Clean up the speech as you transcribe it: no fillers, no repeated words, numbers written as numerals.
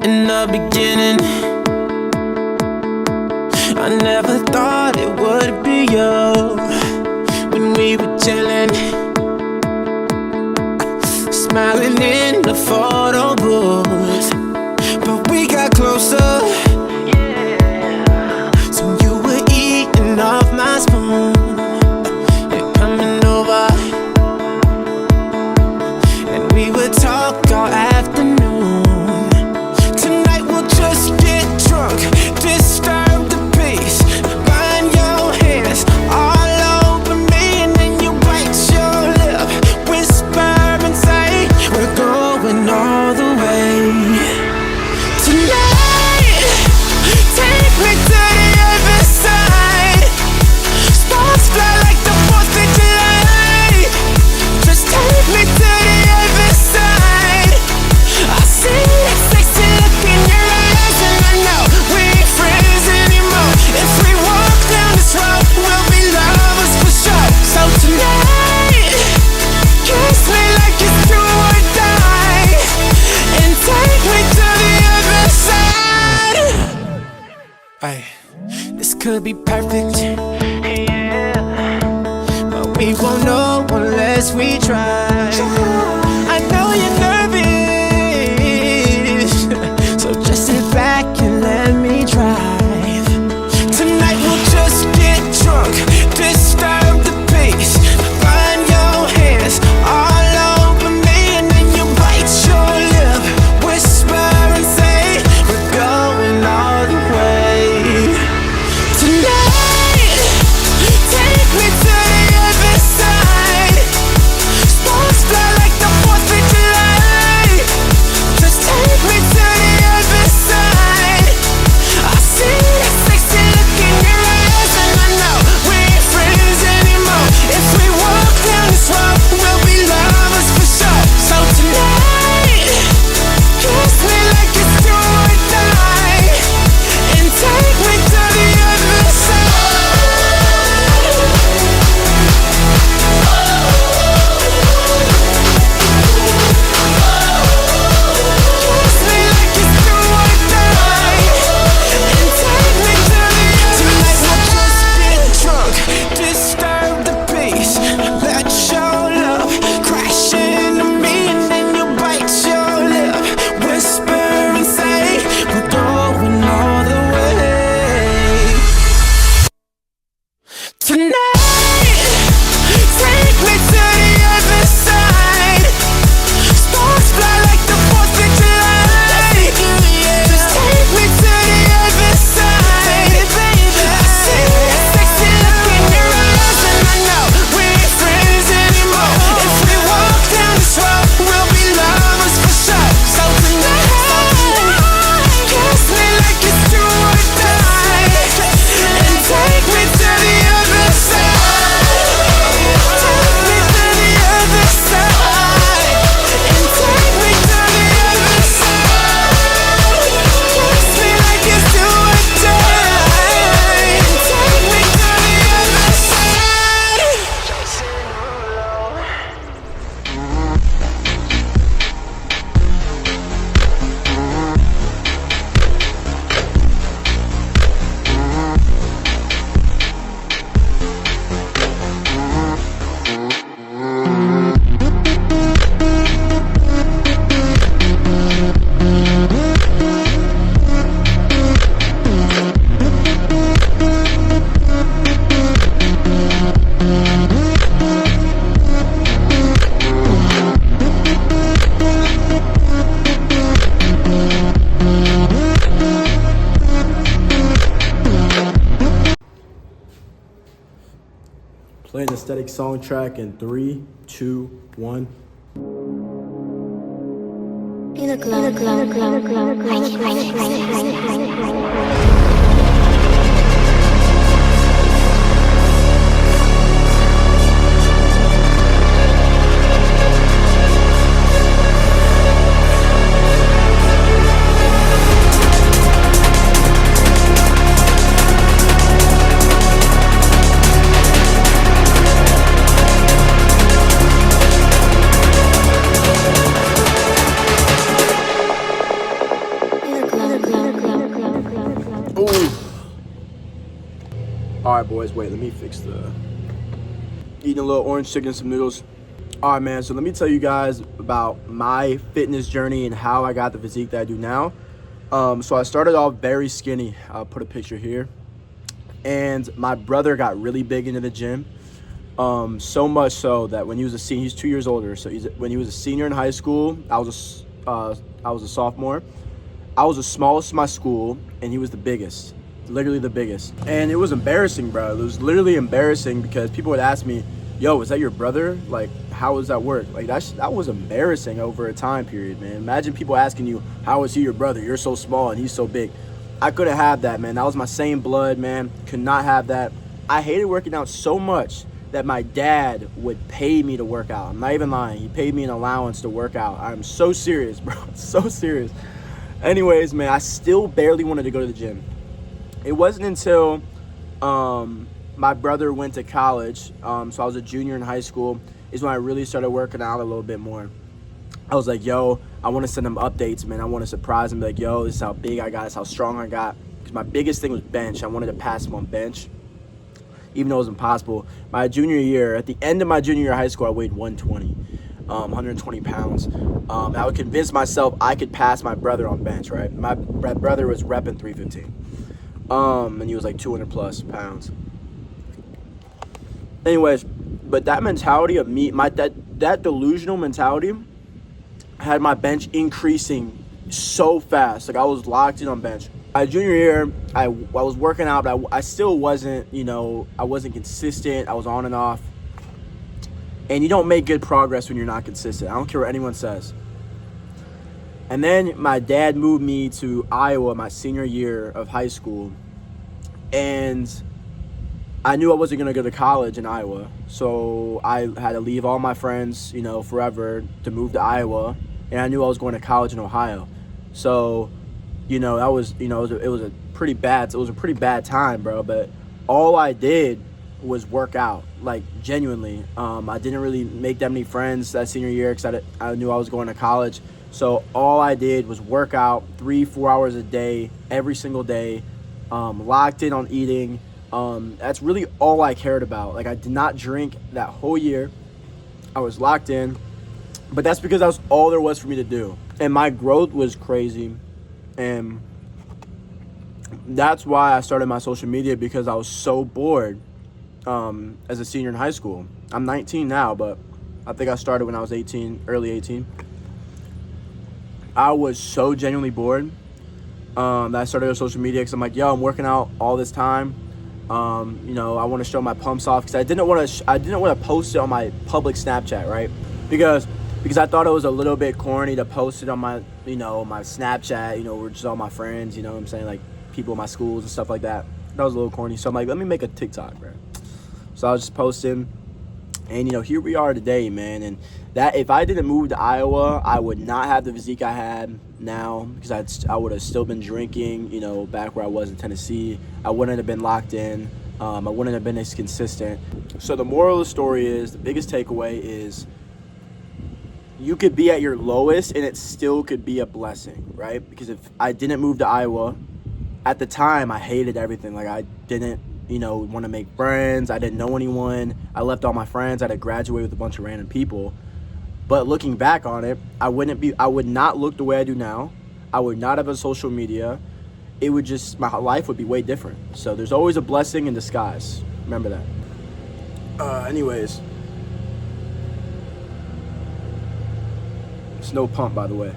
in the beginning. I never thought it would be you when we were chilling, smiling in the photo booth. But we got closer, so you were eating off my spoon. You're coming over, and we would talk all afternoon. Tonight we'll just get drunk, disturb the peace, find your hands all over me, and then you bite your lip, whisper and say we're going all the way. Tonight, take me to the other side. Sparks fly like the 4th of July. Just take me to the other side. I see that sexy look in your eyes, and I know we ain't friends anymore. If we walk down this road, we'll be lovers for sure. So tonight, kiss me like it's do or die, and take me to the other side. Ay, this could be perfect, yeah, but we won't know unless we try. I know you're nervous, so just sit back and let me drive. Tonight we'll just get drunk, disturb the peace, find your hands all over me, and then you bite your lip, whisper and say we're going all the way. Tonight, take me to the other side. Sparks fly like the 4th of July. Just take me to the other side. I see that sexy look in your eyes, and I know we ain't friends anymore. If we walk down this road, we'll be lovers for sure. So tonight, kiss me like it's do or die, and take me to the other side. Kiss me like it's do or die, and take me to the other side. Tonight we'll just get drunk, disturb the peace, let your love crash into me, and then you bite your lip, whisper and say we're going all the way. Tonight, take me to the other side. Sparks fly like the 4th of July. Just take me to the other side, baby. I see that sexy look in your eyes, and I know we ain't friends anymore. If we walk down this road, we'll be lovers for sure. So tonight, kiss me like it's do or die, and take me to the other side. Take me to the other side, and take me to the other side. Kiss me like it's do or die, and take me to the other side. Play an aesthetic song track in 3, 2, 1. In a club. All right, boys, wait, let me fix the... Eating a little orange chicken and some noodles. All right, man, so let me tell you guys about my fitness journey and how I got the physique that I do now. So I started off very skinny. I'll put a picture here. And my brother got really big into the gym. So much so that when he was a senior, he's 2 years older. So when he was a senior in high school, I was a sophomore. I was the smallest in my school, and he was the biggest, literally the biggest. And it was embarrassing, bro. It was literally embarrassing because people would ask me, "Yo, is that your brother? Like, how does that work?" Like that was embarrassing over a time period, man. Imagine people asking you, "How is he your brother? You're so small and he's so big." I couldn't have that, man. That was my same blood, man. Could not have that. I hated working out so much that my dad would pay me to work out. I'm not even lying. He paid me an allowance to work out. I'm so serious, bro. So serious. Anyways, man, I still barely wanted to go to the gym. It wasn't until my brother went to college, so I was a junior in high school, is when I really started working out a little bit more. I was like, yo, I want to send him updates, man. I want to surprise him, be like, yo, this is how big I got, this is how strong I got. Because my biggest thing was bench. I wanted to pass him on bench, even though it was impossible. My junior year, at the end of my junior year of high school, I weighed 120, 120 pounds. I would convince myself I could pass my brother on bench, right? My brother was repping 315, and he was like 200 plus pounds. Anyways, but that mentality of me, that delusional mentality had my bench increasing so fast. Like, I was locked in on bench. My junior year, I was working out, but I still wasn't, I wasn't consistent. I was on and off. And you don't make good progress when you're not consistent. I don't care what anyone says. And then my dad moved me to Iowa my senior year of high school. And I knew I wasn't going to go to college in Iowa. So I had to leave all my friends, forever to move to Iowa. And I knew I was going to college in Ohio. So, that was, it was a pretty bad time, bro. But all I did was work out, like, genuinely. I didn't really make that many friends that senior year because I knew I was going to college. So all I did was work out 3-4 hours a day, every single day, locked in on eating. That's really all I cared about. Like, I did not drink that whole year. I was locked in. But that's because that was all there was for me to do. And my growth was crazy. And that's why I started my social media, because I was so bored as a senior in high school. I'm 19 now, but I think I started when I was 18, early 18. I was so genuinely bored that I started on social media because I'm like, yo, I'm working out all this time. I want to show my pumps off because I didn't want to post it on my public Snapchat, right? Because I thought it was a little bit corny to post it on my, my Snapchat, we're just all my friends, what I'm saying, like people in my schools and stuff like that. That was a little corny. So I'm like, let me make a TikTok, bro. So I was just posting, and, here we are today, man. And that, if I didn't move to Iowa, I would not have the physique I had now, because I would have still been drinking, back where I was in Tennessee. I wouldn't have been locked in. I wouldn't have been as consistent. So the moral of the story is, the biggest takeaway is, you could be at your lowest and it still could be a blessing, right? Because if I didn't move to Iowa, at the time I hated everything. Like, I didn't, want to make friends. I didn't know anyone. I left all my friends. I had to graduate with a bunch of random people. But looking back on it, I would not look the way I do now. I would not have a social media. My life would be way different. So there's always a blessing in disguise. Remember that. Anyways. It's no pump, by the way.